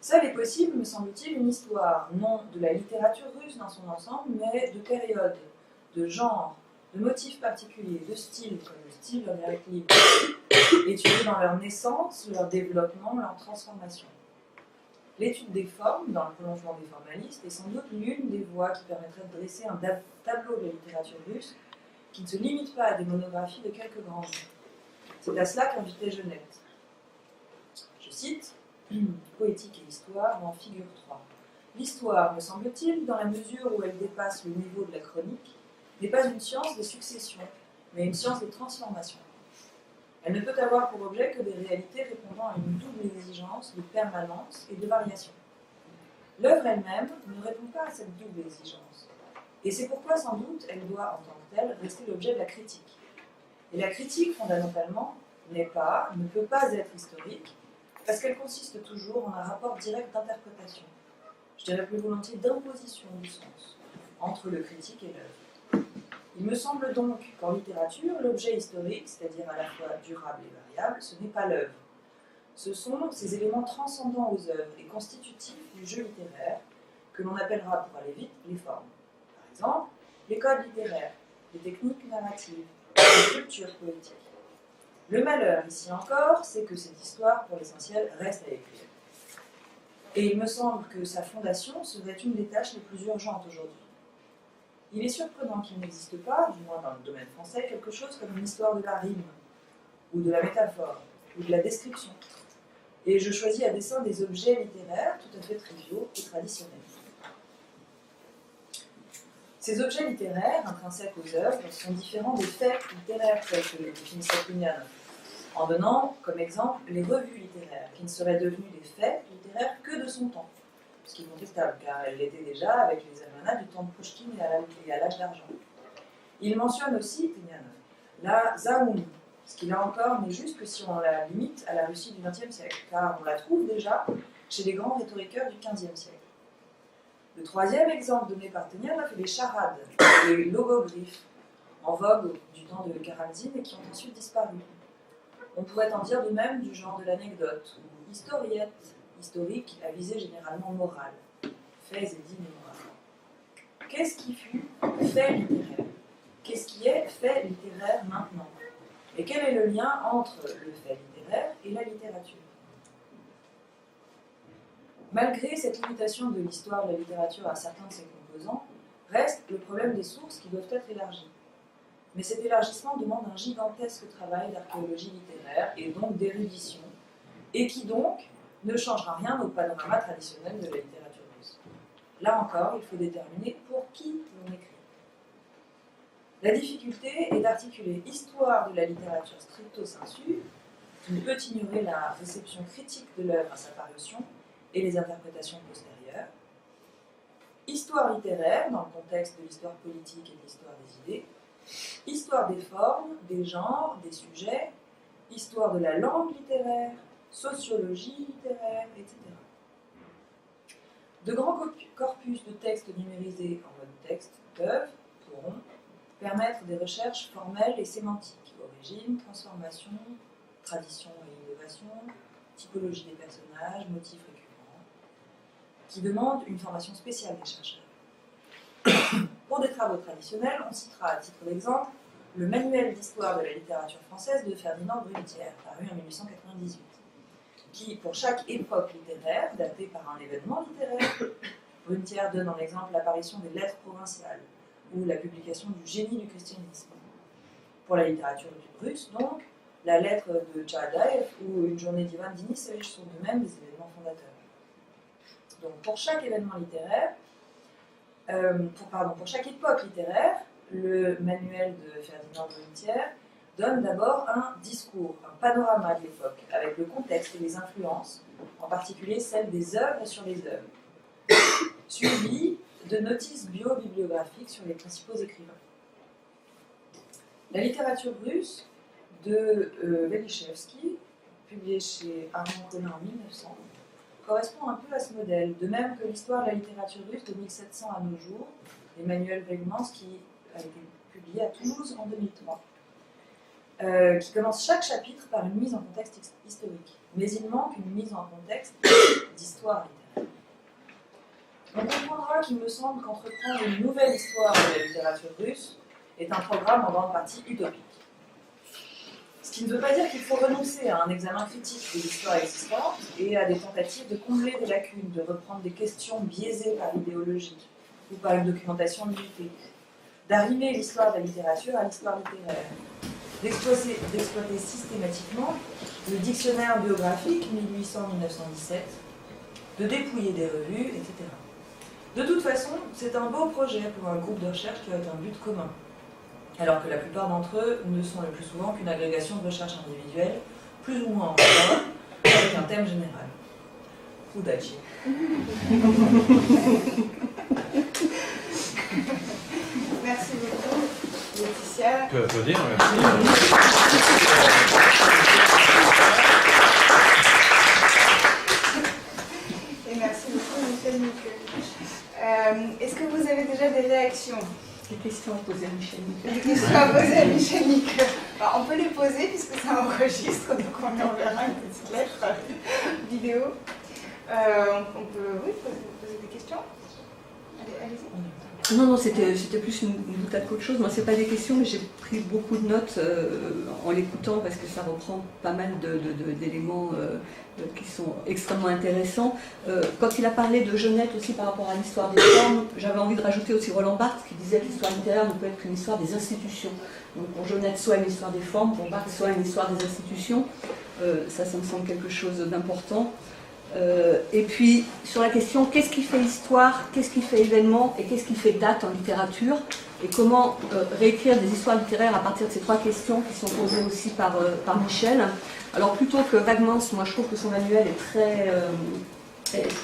Seul est possible, me semble-t-il, une histoire, non de la littérature russe dans son ensemble, mais de périodes, de genres, de motifs particuliers, de styles, comme le style de la livre, étudiés dans leur naissance, leur développement, leur transformation. L'étude des formes, dans le prolongement des formalistes, est sans doute l'une des voies qui permettrait de dresser un tableau de la littérature russe qui ne se limite pas à des monographies de quelques grands noms. C'est à cela qu'invitait Genette. Je cite, Poétique et l'histoire, dans Figure 3. L'histoire, me semble-t-il, dans la mesure où elle dépasse le niveau de la chronique, n'est pas une science des successions, mais une science des transformations. Elle ne peut avoir pour objet que des réalités répondant à une double exigence de permanence et de variation. L'œuvre elle-même ne répond pas à cette double exigence. Et c'est pourquoi, sans doute, elle doit, en tant que telle, rester l'objet de la critique. Et la critique, fondamentalement, n'est pas, ne peut pas être historique, parce qu'elle consiste toujours en un rapport direct d'interprétation, je dirais plus volontiers d'imposition du sens, entre le critique et l'œuvre. Il me semble donc qu'en littérature, l'objet historique, c'est-à-dire à la fois durable et variable, ce n'est pas l'œuvre. Ce sont ces éléments transcendants aux œuvres et constitutifs du jeu littéraire, que l'on appellera, pour aller vite, les formes. Par exemple, les codes littéraires, les techniques narratives, les structures poétiques. Le malheur, ici encore, c'est que cette histoire, pour l'essentiel, reste à écrire. Et il me semble que sa fondation serait une des tâches les plus urgentes aujourd'hui. Il est surprenant qu'il n'existe pas, du moins dans le domaine français, quelque chose comme une histoire de la rime, ou de la métaphore, ou de la description. Et je choisis à dessein des objets littéraires tout à fait triviaux et traditionnels. Ces objets littéraires, intrinsèques aux œuvres, sont différents des faits littéraires tels que les définissait Tounian, en donnant comme exemple les revues littéraires, qui ne seraient devenues des faits littéraires que de son temps, ce qui est contestable, car elles l'étaient déjà avec les almanachs du temps de Pouchkine et à l'âge d'argent. Il mentionne aussi, Tounian, la Zaoum, ce qui là encore n'est juste que si on la limite à la Russie du XXe siècle, car on la trouve déjà chez les grands rhétoriqueurs du XVe siècle. Le troisième exemple donné par Tounian est les charades, les logogryphes, en vogue du temps de Karamzin et qui ont ensuite disparu. On pourrait en dire de même du genre de l'anecdote, ou historiette, historique à visée généralement morale, faits et dits mémorables. Qu'est-ce qui fut fait littéraire? Qu'est-ce qui est fait littéraire maintenant? Et quel est le lien entre le fait littéraire et la littérature? Malgré cette limitation de l'histoire de la littérature à certains de ses composants, reste le problème des sources qui doivent être élargies. Mais cet élargissement demande un gigantesque travail d'archéologie littéraire et donc d'érudition, et qui donc ne changera rien au panorama traditionnel de la littérature russe. Là encore, il faut déterminer pour qui l'on écrit. La difficulté est d'articuler histoire de la littérature stricto sensu, qui ne peut ignorer la réception critique de l'œuvre à sa parution et les interprétations postérieures, histoire littéraire dans le contexte de l'histoire politique et de l'histoire des idées, histoire des formes, des genres, des sujets, histoire de la langue littéraire, sociologie littéraire, etc. De grands corpus de textes numérisés en mode texte pourront permettre des recherches formelles et sémantiques, origine, transformation, tradition et innovation, typologie des personnages, motifs récurrents, qui demandent une formation spéciale des chercheurs. Pour des travaux traditionnels, on citera à titre d'exemple le manuel d'histoire de la littérature française de Ferdinand Brunetière, paru en 1898, qui, pour chaque époque littéraire, datée par un événement littéraire, Brunetière donne en exemple l'apparition des lettres provinciales ou la publication du génie du christianisme. Pour la littérature russe, donc, la lettre de Tchadaev ou une journée d'Ivan Denisovitch sont de même des événements fondateurs. Donc, pour chaque événement littéraire, pour chaque époque littéraire, le manuel de Ferdinand Brunetière donne d'abord un discours, un panorama de l'époque, avec le contexte et les influences, en particulier celles des œuvres sur les œuvres, suivi de notices bio-bibliographiques sur les principaux écrivains. La littérature russe de Velishevsky, publiée chez Armand Collin en 1900, correspond un peu à ce modèle, de même que l'histoire de la littérature russe de 1700 à nos jours, Emmanuel Wegmans, qui a été publié à Toulouse en 2003, qui commence chaque chapitre par une mise en contexte historique. Mais il manque une mise en contexte d'histoire littéraire. On comprendra qu'il me semble qu'entreprendre une nouvelle histoire de la littérature russe est un programme en grande partie utopique. Ce qui ne veut pas dire qu'il faut renoncer à un examen critique de l'histoire existante et à des tentatives de combler des lacunes, de reprendre des questions biaisées par l'idéologie ou par une documentation limitée, d'arrimer l'histoire de la littérature à l'histoire littéraire, d'exploiter systématiquement le dictionnaire biographique 1800-1917, de dépouiller des revues, etc. De toute façon, c'est un beau projet pour un groupe de recherche qui a un but commun, alors que la plupart d'entre eux ne sont le plus souvent qu'une agrégation de recherche individuelle, plus ou moins en rapport, avec un thème général. Udachi. Merci beaucoup, Laetitia. Tu peux applaudir, merci. Et merci beaucoup, Michel Nicole. Est-ce que vous avez déjà des réactions? Des questions à poser à Michel Nicole. Des questions à poser à Michel Nicole. Enfin, on peut les poser puisque ça enregistre, donc on enverra une petite lettre vidéo. On peut poser des questions. Allez-y. Non, c'était plus une boutade qu'autre chose. Moi, c'est pas des questions, mais j'ai pris beaucoup de notes en l'écoutant parce que ça reprend pas mal d'éléments qui sont extrêmement intéressants. Quand il a parlé de Genette aussi par rapport à l'histoire des formes, j'avais envie de rajouter aussi Roland Barthes qui disait que l'histoire littéraire ne peut être qu'une histoire des institutions. Donc pour Genette, soit une histoire des formes, pour Barthes, soit une histoire des institutions. Ça me semble quelque chose d'important. Et puis, sur la question, qu'est-ce qui fait histoire, qu'est-ce qui fait événement et qu'est-ce qui fait date en littérature, et comment réécrire des histoires littéraires à partir de ces trois questions qui sont posées aussi par Michel. Alors, plutôt que Wegmans, moi je trouve que son manuel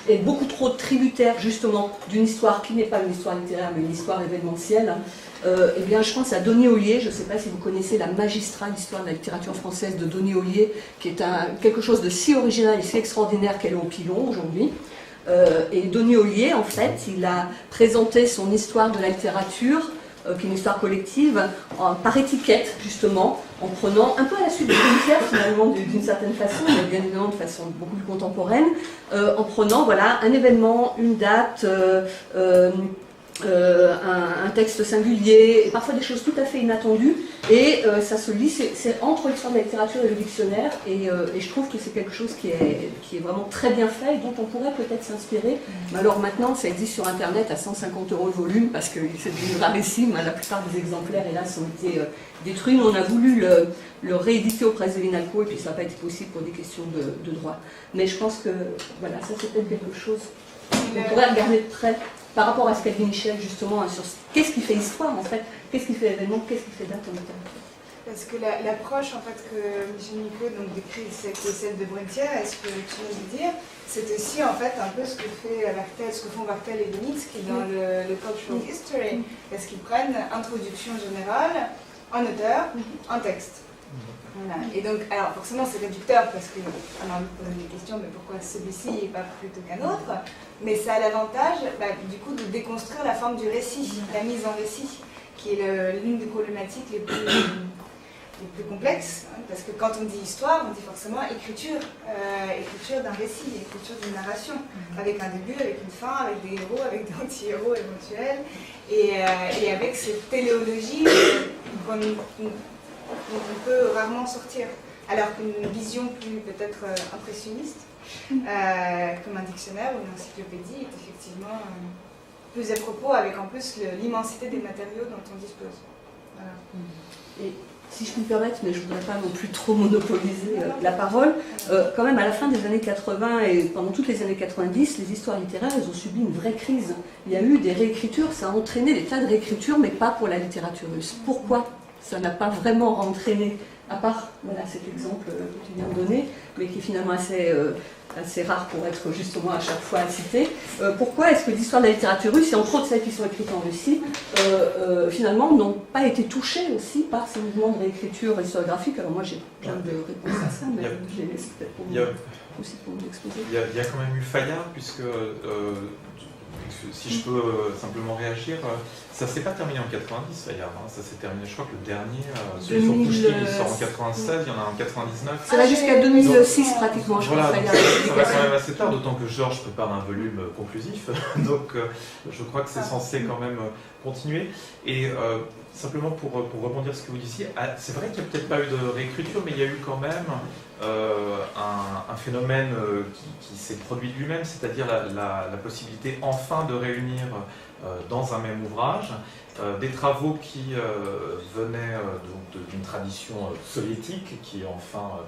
est beaucoup trop tributaire, justement, d'une histoire qui n'est pas une histoire littéraire, mais une histoire événementielle. Eh bien, je pense à Denis Ollier. Je ne sais pas si vous connaissez la magistrale histoire de la littérature française de Denis Ollier, qui est quelque chose de si original et si extraordinaire qu'elle est au pilon aujourd'hui. Et Denis Ollier, en fait, il a présenté son histoire de la littérature, qui est une histoire collective, par étiquette, justement, en prenant, un peu à la suite de Brunetière, finalement, d'une certaine façon, mais bien évidemment de façon beaucoup plus contemporaine, en prenant, voilà, un événement, une date, un texte singulier, et parfois des choses tout à fait inattendues, et ça se lit, c'est entre l'histoire de la littérature et le dictionnaire, et je trouve que c'est quelque chose qui est vraiment très bien fait, et dont on pourrait peut-être s'inspirer. Mais alors maintenant, ça existe sur Internet à 150 € le volume, parce que c'est devenu rarissime, la plupart des exemplaires, hélas, ont été détruits. Nous, on a voulu le rééditer aux presses de l'INALCO, et puis ça n'a pas été possible pour des questions de droit. Mais je pense que, voilà, ça c'est peut-être quelque chose qu'on pourrait regarder de près, par rapport à ce qu'a dit Michel, justement, sur qu'est-ce qui fait histoire, en fait, qu'est-ce qui fait événement, qu'est-ce qui fait date en littérature. Parce que l'approche en fait, que Michel Nicole décrit, c'est celle de Brunetière, et ce que tu viens de dire, c'est aussi en fait un peu ce que fait Vartel, ce que font Vartel et Vinitsky dans le Cultural History, parce qu'ils prennent introduction générale, un auteur, un texte. Voilà. Et donc, alors forcément c'est réducteur parce qu'on a envie de poser des questions, mais pourquoi celui-ci et pas plutôt qu'un autre? Mais ça a l'avantage du coup de déconstruire la forme du récit, la mise en récit, qui est l'une des problématiques les plus plus complexes, hein, parce que quand on dit histoire, on dit forcément écriture, écriture d'un récit, écriture d'une narration, avec un début, avec une fin, avec des héros, avec des anti-héros éventuels, et avec cette téléologie dont on peut rarement sortir. Alors qu'une vision plus peut-être impressionniste, comme un dictionnaire ou une encyclopédie, est effectivement plus à propos, avec en plus l'immensité des matériaux dont on dispose. Voilà. Et si je puis me permettre, mais je ne voudrais pas non plus trop monopoliser la parole, quand même à la fin des années 80 et pendant toutes les années 90, les histoires littéraires, elles ont subi une vraie crise. Il y a eu des réécritures, ça a entraîné des tas de réécritures, mais pas pour la littérature russe. Pourquoi ça n'a pas vraiment entraîné, à part voilà, cet exemple que tu viens de donner, mais qui est finalement assez rare pour être justement à chaque fois cité. Pourquoi est-ce que l'histoire de la littérature russe, et entre autres celles qui sont écrites en Russie, finalement n'ont pas été touchées aussi par ces mouvements de réécriture historiographique? Alors moi j'ai plein de réponses à ça, mais je les laisse peut-être pour aussi pour nous exposer. Il y a quand même eu Fayard, puisque si je peux simplement réagir, ça s'est pas terminé en 90 Fayard, hein, ça s'est terminé, je crois que le dernier, celui sur Pouchkine, il sort en 96, il y en a en 99. Ça va jusqu'à 2006 pratiquement, je crois. Voilà, ça va quand même assez tard, d'autant que Georges prépare un volume conclusif, donc je crois que c'est censé quand même continuer. Et simplement pour rebondir sur ce que vous disiez, c'est vrai qu'il n'y a peut-être pas eu de réécriture, mais il y a eu quand même un phénomène qui s'est produit de lui-même, c'est-à-dire la possibilité enfin de réunir dans un même ouvrage des travaux qui venaient d'une tradition soviétique, qui enfin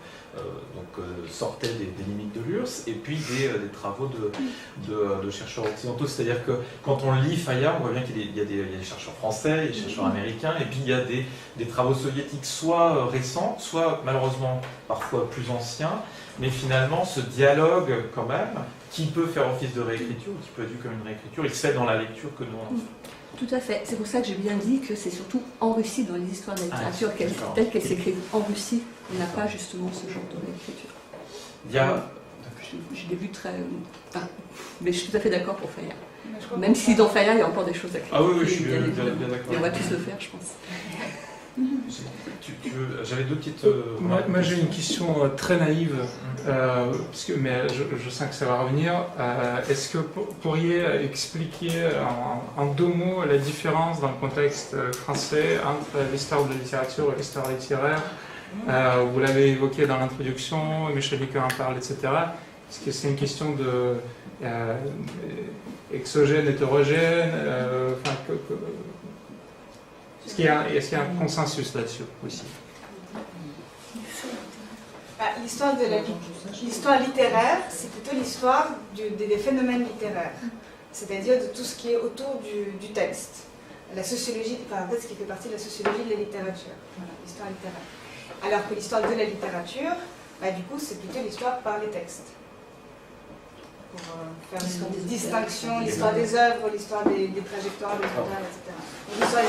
sortait des limites de l'URSS, et puis des travaux de chercheurs occidentaux. C'est-à-dire que quand on lit Fayard, on voit bien qu'il y a des chercheurs français, des chercheurs américains, et puis il y a des travaux soviétiques soit récents, soit malheureusement parfois plus anciens, mais finalement ce dialogue quand même, qui peut faire office de réécriture, ou qui peut être vu comme une réécriture, il se fait dans la lecture que nous on en fait. Tout à fait. C'est pour ça que j'ai bien dit que c'est surtout en Russie, dans les histoires de la littérature, telles qu'elles s'écrivent en Russie, on n'a pas justement ce genre de réécriture. Il y a... J'ai des vues très... mais je suis tout à fait d'accord pour Fayard. Même si dans Fayard, il y a encore des choses à créer. Ah oui, je suis bien d'accord. Et on va tous le faire, je pense. J'avais deux petites... Moi j'ai une question très naïve, mais je sens que ça va revenir. Est-ce que vous pourriez expliquer en deux mots la différence dans le contexte français entre l'histoire de la littérature et l'histoire littéraire? Vous l'avez évoqué dans l'introduction, Michel Licker en parle, etc. Est-ce que c'est une question de exogène, hétérogène? Est-ce qu'il y a un consensus là-dessus aussi? L'histoire littéraire, c'est plutôt l'histoire des phénomènes littéraires, c'est-à-dire de tout ce qui est autour du texte. La sociologie, ce qui fait partie de la sociologie de la littérature, voilà, l'histoire littéraire. Alors que l'histoire de la littérature, du coup, c'est plutôt l'histoire par les textes. Pour faire une distinction, l'histoire des œuvres, l'histoire des trajectoires, des auteurs, etc. L'histoire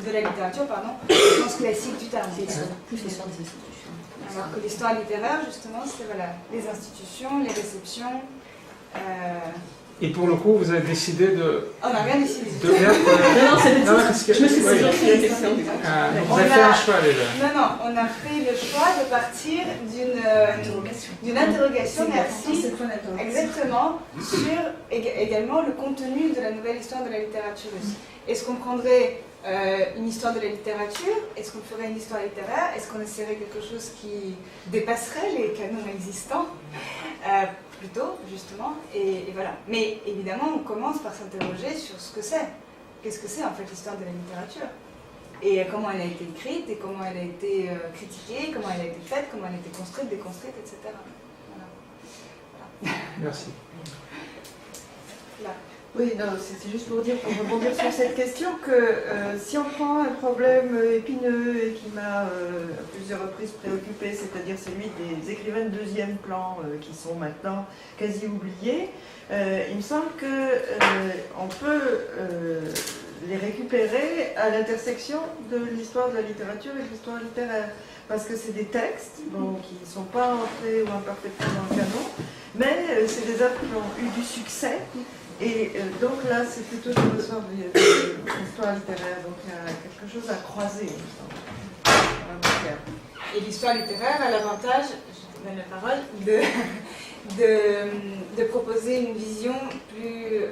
de la littérature, pardon, au sens classique du terme. Plus l'histoire des institutions. Alors que l'histoire littéraire, justement, c'est les institutions, les réceptions. Et pour le coup, vous avez décidé de... On n'a rien décidé. De mettre... Non, je me suis posé la question. Vous avez fait un choix déjà. Non, on a fait le choix de partir d'une interrogation, merci, exactement, sur également le contenu de la nouvelle histoire de la littérature russe. Est-ce qu'on prendrait une histoire de la littérature? Est-ce qu'on ferait une histoire littéraire? Est-ce qu'on essaierait quelque chose qui dépasserait les canons existants? Plutôt, justement, et voilà. Mais évidemment, on commence par s'interroger sur ce que c'est. Qu'est-ce que c'est en fait l'histoire de la littérature? Et comment elle a été écrite, et comment elle a été critiquée, comment elle a été faite, comment elle a été construite, déconstruite, etc. Voilà. Merci. Là. Oui, c'est juste pour dire, pour rebondir sur cette question, que si on prend un problème épineux et qui m'a à plusieurs reprises préoccupé, c'est-à-dire celui des écrivains de deuxième plan qui sont maintenant quasi oubliés, il me semble qu'on peut les récupérer à l'intersection de l'histoire de la littérature et de l'histoire littéraire. Parce que c'est des textes qui ne sont pas entrés ou imparfaitement dans le canon, mais c'est des œuvres qui ont eu du succès. Et donc là, c'est plutôt le ressort de l'histoire littéraire, donc il y a quelque chose à croiser. Voilà. littéraire. Et l'histoire littéraire a l'avantage, je te donne la parole, de proposer une vision plus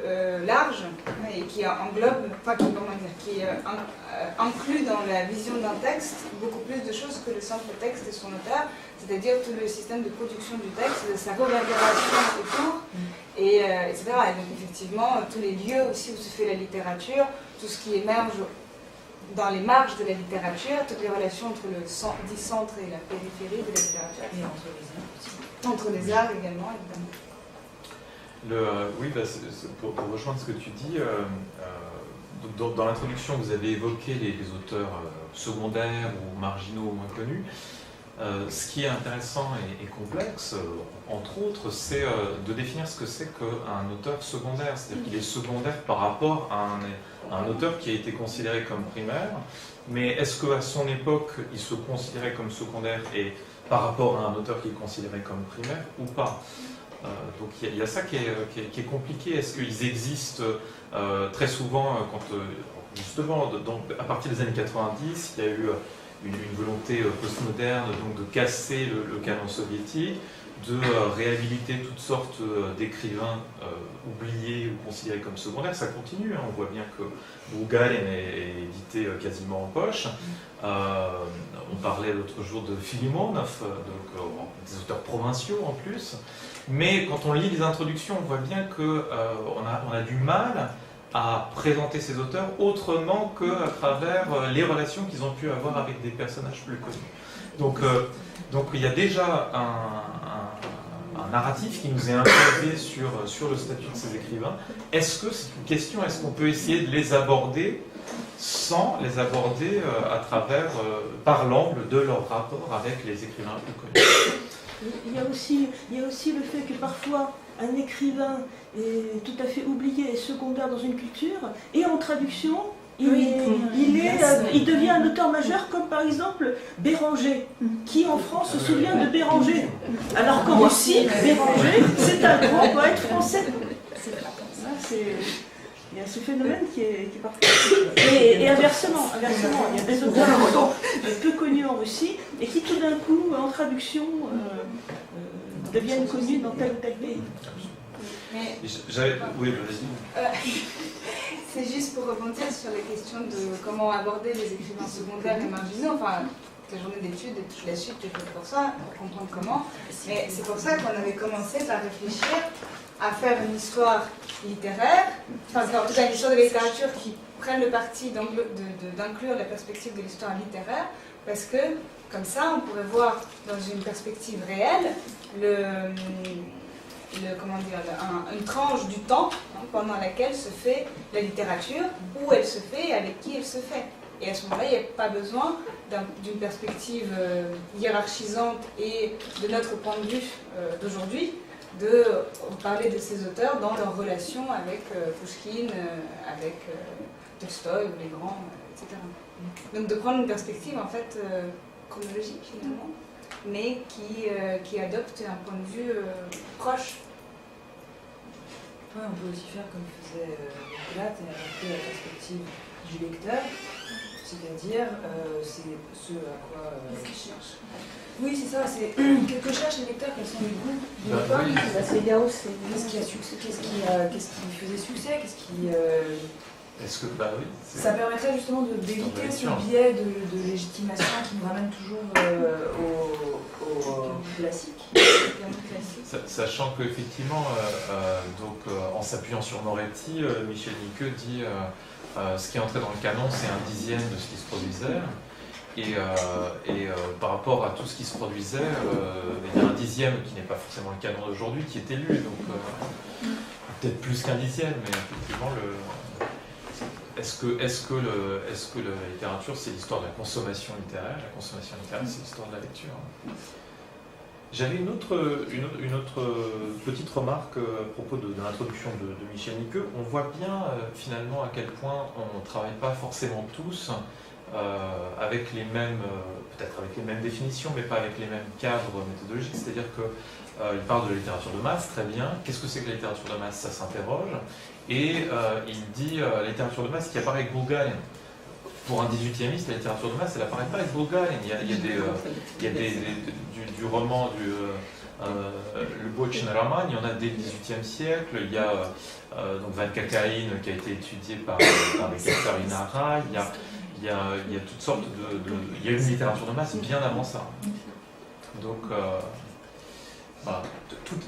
large et qui englobe, enfin qui inclut dans la vision d'un texte beaucoup plus de choses que le simple texte et son auteur, c'est-à-dire tout le système de production du texte, de sa réverbération autour, etc. Et donc effectivement, tous les lieux aussi où se fait la littérature, tout ce qui émerge dans les marges de la littérature, toutes les relations entre le dit centre et la périphérie de la littérature. Et entre les arts aussi. Entre les arts également, évidemment. Oui, pour rejoindre ce que tu dis, dans l'introduction, vous avez évoqué les auteurs secondaires ou marginaux ou moins connus. Ce qui est intéressant et complexe, entre autres, c'est de définir ce que c'est qu'un auteur secondaire. C'est-à-dire qu'il est secondaire par rapport à un auteur qui a été considéré comme primaire, mais est-ce qu'à son époque, il se considérait comme secondaire et par rapport à un auteur qui est considéré comme primaire ou pas? Donc il y a ça qui est compliqué. Est-ce qu'ils existent très souvent justement, à partir des années 90, il y a eu une volonté postmoderne donc de casser le canon soviétique, de réhabiliter toutes sortes d'écrivains oubliés ou considérés comme secondaires. Ça continue, hein. On voit bien que Bulgarien est édité quasiment en poche. On parlait l'autre jour de Filimonov, donc des auteurs provinciaux en plus. Mais quand on lit les introductions, on voit bien qu'on a du mal à présenter ces auteurs autrement qu'à travers les relations qu'ils ont pu avoir avec des personnages plus connus. Donc il y a déjà un narratif qui nous est imposé sur le statut de ces écrivains. Est-ce que c'est une question, est-ce qu'on peut essayer de les aborder sans les aborder par l'angle de leur rapport avec les écrivains plus connus? Il y a aussi le fait que parfois un écrivain est tout à fait oublié et secondaire dans une culture, et en traduction, il devient un auteur majeur, comme par exemple Béranger. Qui en France se souvient de Béranger? Alors qu'en Russie, Béranger, c'est un grand poète français. Il y a ce phénomène qui est parfois... Et inversement, il y a des auteurs peu connus en Russie et qui tout d'un coup, en traduction, deviennent connus dans tel ou tel pays. Mais oui, vas-y. c'est juste pour rebondir sur les questions de comment aborder les écrivains secondaires et marginaux. Enfin, la journée d'études et toute la suite est faite pour ça, pour comprendre comment. Mais c'est pour ça qu'on avait commencé par réfléchir à faire une histoire littéraire, enfin en tout cas une histoire de la littérature qui prenne le parti d'inclure la perspective de l'histoire littéraire, parce que comme ça on pourrait voir dans une perspective réelle une tranche du temps pendant laquelle se fait la littérature, où elle se fait et avec qui elle se fait. Et à ce moment-là, il n'y a pas besoin d'une perspective hiérarchisante et de notre point de vue d'aujourd'hui, de parler de ces auteurs dans leur relation avec Pouchkine, avec Tolstoï ou les grands, etc. Donc de prendre une perspective en fait chronologique finalement, mais qui adopte un point de vue proche. Ouais, on peut aussi faire comme faisait Nicolas, et adapter la perspective du lecteur, c'est-à-dire c'est ce à quoi... Qu'est-ce qu'ils cherchent? Oui, c'est ça, c'est que cherchent les lecteurs, quels sont les goûts de l'époque, C'est Gauss, c'est... qu'est-ce qui faisait succès, qu'est-ce qui... Est-ce que, oui, ça permettrait justement d'éviter ce biais de légitimation qui nous ramène toujours au classique. Sachant qu'effectivement, en s'appuyant sur Moretti, Michel Nicqueux dit ce qui est entré dans le canon, c'est 1/10 de ce qui se produisait. Et par rapport à tout ce qui se produisait, il y a 1/10 qui n'est pas forcément le canon d'aujourd'hui qui est élu, donc peut-être plus qu'1/10, mais effectivement, est-ce que la littérature c'est l'histoire de la consommation littéraire? La consommation littéraire c'est l'histoire de la lecture. J'avais une autre petite remarque à propos de l'introduction de Michel Nicqueux. On voit bien finalement à quel point on ne travaille pas forcément tous avec les mêmes, peut-être avec les mêmes définitions, mais pas avec les mêmes cadres méthodologiques. C'est-à-dire qu'il parle de la littérature de masse, très bien. Qu'est-ce que c'est que la littérature de masse? Ça s'interroge. Et il dit la littérature de masse qui apparaît avec Bulgarien. pour un 18e, la littérature de masse, elle apparaît pas avec Bulgarian. Il y a du roman, le Bochen Roman, il y en a dès le 18e siècle. Il y a donc Van Kakaïn qui a été étudié par Katarina Ra. Il y a toutes sortes il y a une littérature de masse bien avant ça. Donc, voilà.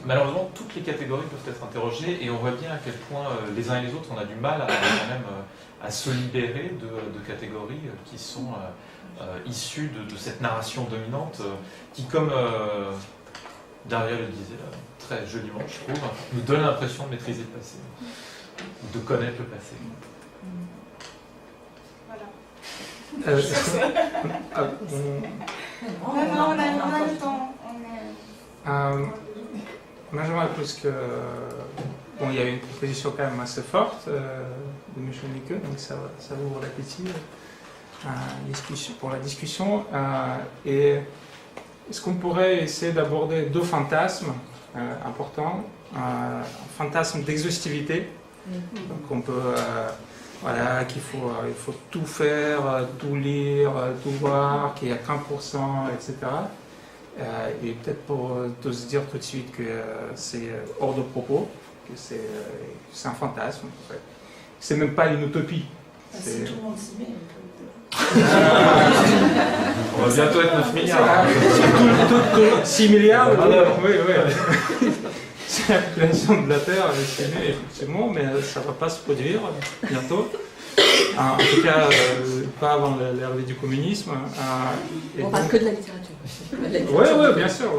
Malheureusement, toutes les catégories peuvent être interrogées et on voit bien à quel point les uns et les autres, on a du mal quand même à se libérer de catégories qui sont issues de cette narration dominante qui, comme Daria le disait très joliment, je trouve, nous donne l'impression de maîtriser le passé, de connaître le passé. Voilà. Non, on a le temps. Moi, j'aimerais plus que... Bon, il y a une proposition quand même assez forte de Michel Nicot, donc ça ouvre l'appétit pour la discussion. Et est-ce qu'on pourrait essayer d'aborder deux fantasmes importants? Un fantasme d'exhaustivité, donc on peut... voilà, il faut tout faire, tout lire, tout voir, qu'il y a 30%, etc. Et peut-être pour se dire tout de suite que c'est hors de propos, que c'est un fantasme. En fait. C'est même pas une utopie. Si tout le monde s'y met. On va bientôt être 9 milliards. 6 milliards, oui. C'est la population de la Terre, effectivement, mais ça ne va pas se produire bientôt. En tout cas, pas avant l'arrivée du communisme. On parle que de la littérature. Oui, bien sûr.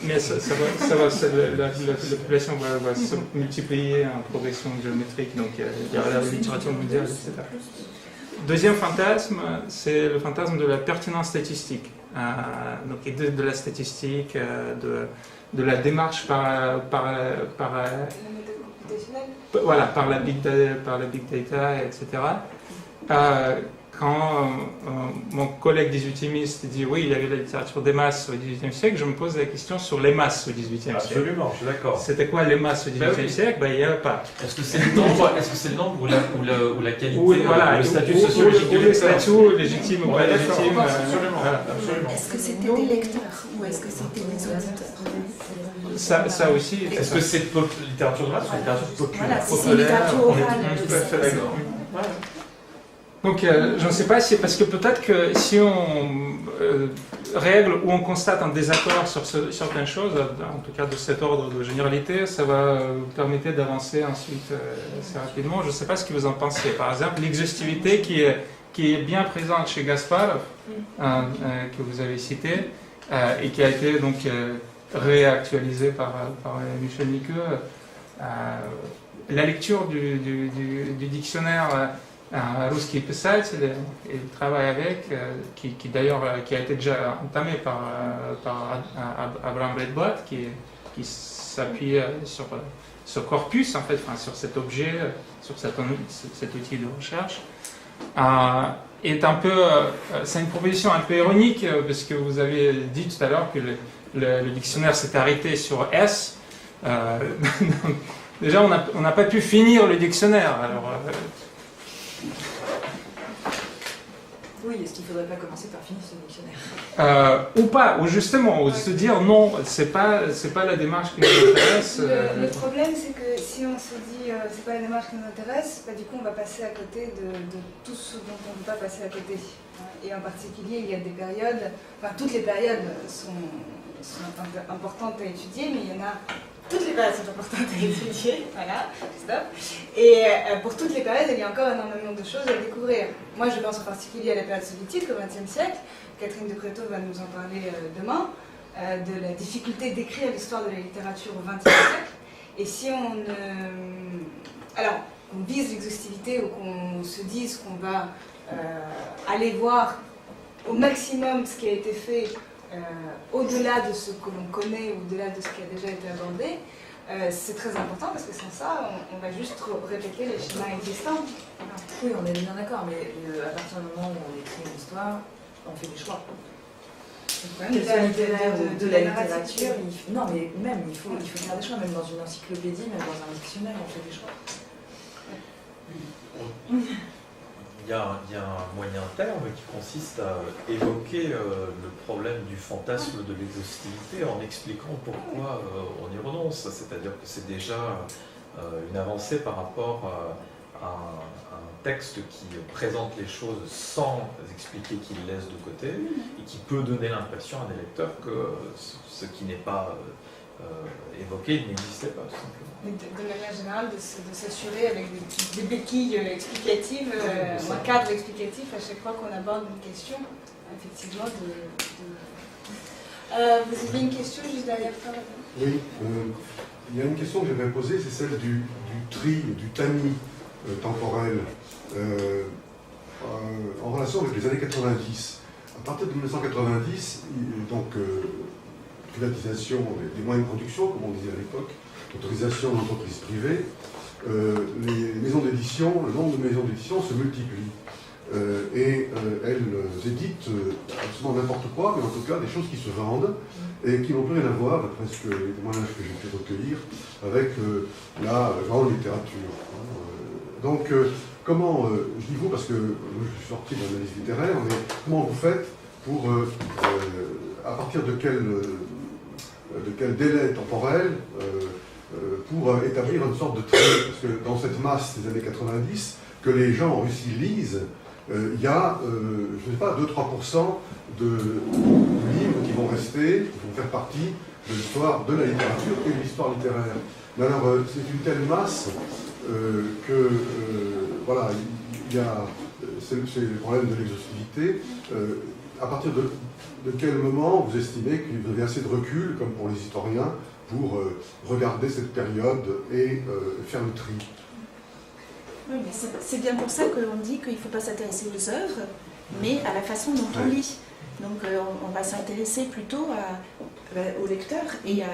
Mais la population va se multiplier en progression géométrique, donc il y aura la littérature mondiale, etc. Deuxième fantasme, c'est le fantasme de la pertinence statistique. Donc de la statistique, de la démarche par la big data, etc. Quand mon collègue 18e dit oui, il y avait la littérature des masses au XVIIIe siècle, je me pose la question sur les masses au XVIIIe siècle. Absolument, je suis d'accord. C'était quoi les masses au XVIIIe siècle? Il n'y avait pas. Est-ce que c'est le nombre ou la qualité, le statut sociologique du lecteur? Le statut légitime ou pas légitime. Absolument. Est-ce que c'était des lecteurs ou est-ce que c'était des auditeurs? Ça aussi. Est-ce que c'est littérature de masse ou littérature populaire? Voilà, c'est littérature orale. Tout à fait d'accord. Donc, je ne sais pas si, parce que peut-être que si on règle ou on constate un désaccord sur certaines choses, en tout cas de cet ordre de généralité, ça va permettre d'avancer ensuite assez rapidement. Je ne sais pas ce que vous en pensez. Par exemple, l'exhaustivité qui est bien présente chez Gasparov, que vous avez cité, et qui a été donc réactualisée par Michel Nicot. La lecture du dictionnaire Русский писатель, il travaille avec, qui d'ailleurs qui a été déjà entamé par Abraham Redblatt, qui s'appuie sur ce corpus, en fait, enfin, sur cet objet, sur cet outil de recherche. Est un peu, c'est une proposition un peu ironique, parce que vous avez dit tout à l'heure que le dictionnaire s'est arrêté sur S. Déjà, on n'a pas pu finir le dictionnaire. Alors, oui, est-ce qu'il ne faudrait pas commencer par finir ce dictionnaire? Ou pas, ou justement, ou se dire non, c'est pas la démarche qui nous intéresse. Le problème, c'est que si on se dit c'est pas la démarche qui nous intéresse, bah, du coup on va passer à côté de tout ce dont on ne peut pas passer à côté. Et en particulier, il y a des périodes, enfin toutes les périodes sont importantes à étudier, mais il y en a. Toutes les périodes sont importantes à étudier, voilà, stop. Et pour toutes les périodes, il y a encore énormément de choses à découvrir. Moi, je pense en particulier à la période soviétique, au XXe siècle. Catherine de Préto va nous en parler demain, de la difficulté d'écrire l'histoire de la littérature au XXe siècle. Et si alors, qu'on vise l'exhaustivité ou qu'on se dise qu'on va aller voir au maximum ce qui a été fait au-delà de ce que l'on connaît, au-delà de ce qui a déjà été abordé, c'est très important parce que sans ça, on va juste répéter les schémas existants. Voilà. Oui, on est bien d'accord, mais à partir du moment où on écrit une histoire, on fait des choix. Qu'elle soit littéraire de la littérature, non, mais même, il faut faire des choix, même dans une encyclopédie, même dans un dictionnaire, on fait des choix. Il y a un moyen terme qui consiste à évoquer le problème du fantasme de l'exhaustivité en expliquant pourquoi on y renonce. C'est-à-dire que c'est déjà une avancée par rapport à un texte qui présente les choses sans expliquer qu'il laisse de côté et qui peut donner l'impression à des lecteurs que ce qui n'est pas évoqué n'existait pas, tout simplement. De manière générale, de s'assurer avec des béquilles explicatives, ou un cadre explicatif à chaque fois qu'on aborde une question, effectivement. Vous avez une question juste derrière toi? Oui, il y a une question que j'aimerais poser, c'est celle du tri, du tamis temporel en relation avec les années 90. À partir de 1990, donc privatisation des moyens de production, comme on disait à l'époque, autorisation d'entreprises privées, les maisons d'édition, le nombre de maisons d'édition se multiplie. Et elles éditent absolument n'importe quoi, mais en tout cas des choses qui se vendent et qui n'ont plus rien à voir, d'après les témoignages que j'ai pu recueillir, avec la grande littérature. Donc, comment, je dis vous parce que je suis sorti de l'analyse littéraire, mais comment vous faites pour, à partir de quel délai temporel, pour établir une sorte de trait, parce que dans cette masse des années 90, que les gens en Russie lisent, il y a, je ne sais pas, 2-3% de livres qui vont rester, qui vont faire partie de l'histoire de la littérature et de l'histoire littéraire. Mais alors, c'est une telle masse que, voilà, il y a, c'est le problème de l'exhaustivité. À partir de quel moment vous estimez que vous avez assez de recul, comme pour les historiens, pour regarder cette période et faire le tri? Oui, mais c'est bien pour ça que l'on dit qu'il ne faut pas s'intéresser aux œuvres, mais à la façon dont on lit. Donc on va s'intéresser plutôt au lecteur et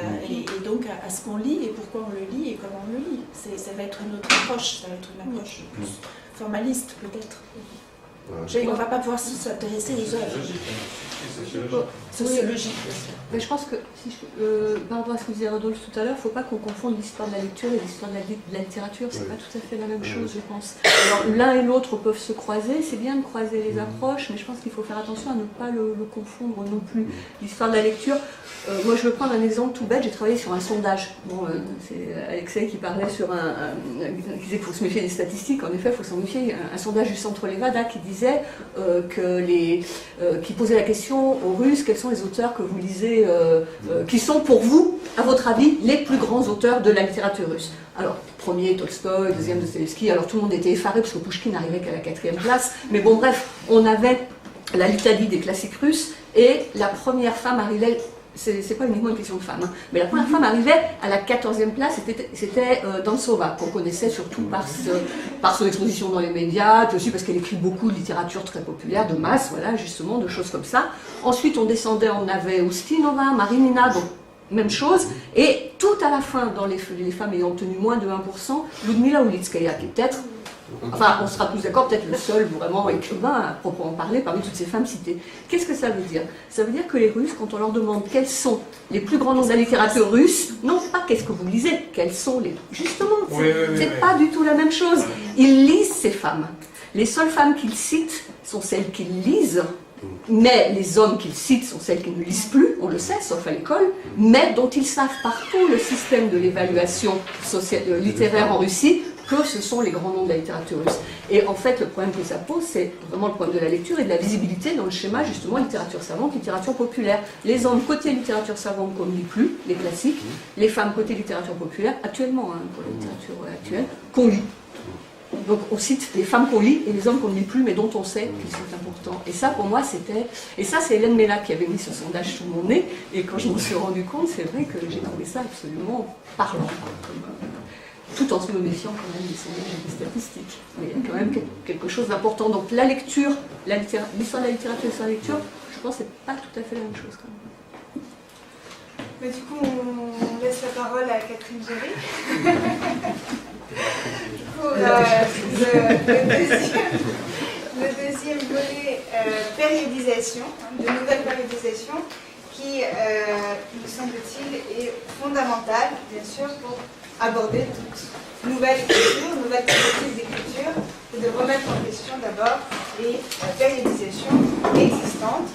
donc à ce qu'on lit et pourquoi on le lit et comment on le lit. Ça va être une autre approche, ça va être une approche plus formaliste peut-être. On ne va pas pouvoir s'intéresser aux œuvres. Sociologique. Mais je pense que, par rapport à ce que disait Rodolphe tout à l'heure, il ne faut pas qu'on confonde l'histoire de la lecture et l'histoire de la littérature, c'est pas tout à fait la même chose, je pense. Alors l'un et l'autre peuvent se croiser, c'est bien de croiser les approches, mais je pense qu'il faut faire attention à ne pas le confondre non plus. L'histoire de la lecture, moi je veux prendre un exemple tout bête, j'ai travaillé sur un sondage. Bon, c'est Alexei qui parlait sur qui disait qu'il faut se méfier des statistiques, en effet il faut s'en méfier, un sondage du Centre Levada qui disait qui posait la question aux Russes, quels sont les auteurs que vous lisez, qui sont pour vous, à votre avis, les plus grands auteurs de la littérature russe. Alors, premier, Tolstoï, deuxième, Dostoïevski, alors tout le monde était effaré parce que Pouchkine n'arrivait qu'à la 4e place, mais bon bref, on avait la litanie des classiques russes, et la première femme arrivait, c'est pas uniquement une question de femme, hein, mais la première femme arrivait à la 14e place, c'était Dantsova, qu'on connaissait surtout par son exposition dans les médias, puis aussi parce qu'elle écrit beaucoup de littérature très populaire, de masse, voilà, justement, de choses comme ça. Ensuite, on descendait, on avait Ustinova, Marinina, donc même chose, et tout à la fin, dans les femmes ayant obtenu moins de 1%, Ludmila Ulitskaya, qui est peut-être, enfin, on sera tous d'accord, peut-être le seul vraiment écrivain à proprement parler parmi toutes ces femmes citées. Qu'est-ce que ça veut dire? Ça veut dire que les Russes, quand on leur demande quels sont les plus grands noms de la littérature russe, non pas qu'est-ce que vous lisez, quels sont les... Justement, c'est pas du tout la même chose. Ils lisent ces femmes. Les seules femmes qu'ils citent sont celles qu'ils lisent, mais les hommes qu'ils citent sont celles qui ne lisent plus, on le sait, sauf à l'école, mais dont ils savent par tout le système de l'évaluation littéraire en Russie que ce sont les grands noms de la littérature russe. Et en fait, le problème que ça pose, c'est vraiment le problème de la lecture et de la visibilité dans le schéma, justement, littérature savante, littérature populaire. Les hommes côté littérature savante qu'on ne lit plus, les classiques, les femmes côté littérature populaire, actuellement, hein, pour la littérature actuelle, qu'on lit. Donc on cite les femmes qu'on lit et les hommes qu'on ne lit plus, mais dont on sait qu'ils sont importants. Et ça, pour moi, c'était... Et ça, c'est Hélène Mella qui avait mis ce sondage sous mon nez, et quand je m'en suis rendu compte, c'est vrai que j'ai trouvé ça absolument parlant. Tout en se méfiant quand même des sondages et des statistiques. Mais il y a quand même quelque chose d'important. Donc la lecture, l'histoire de la littérature et l'histoire de la lecture, je pense que c'est pas tout à fait la même chose quand même. Mais du coup, on laisse la parole à Catherine Géry. Pour le deuxième volet, périodisation, de nouvelles périodisations, qui, me semble-t-il, est fondamentale, bien sûr, pour aborder toute nouvelle écriture, nouvelle perspective d'écriture, et de remettre en question d'abord les périodisations existantes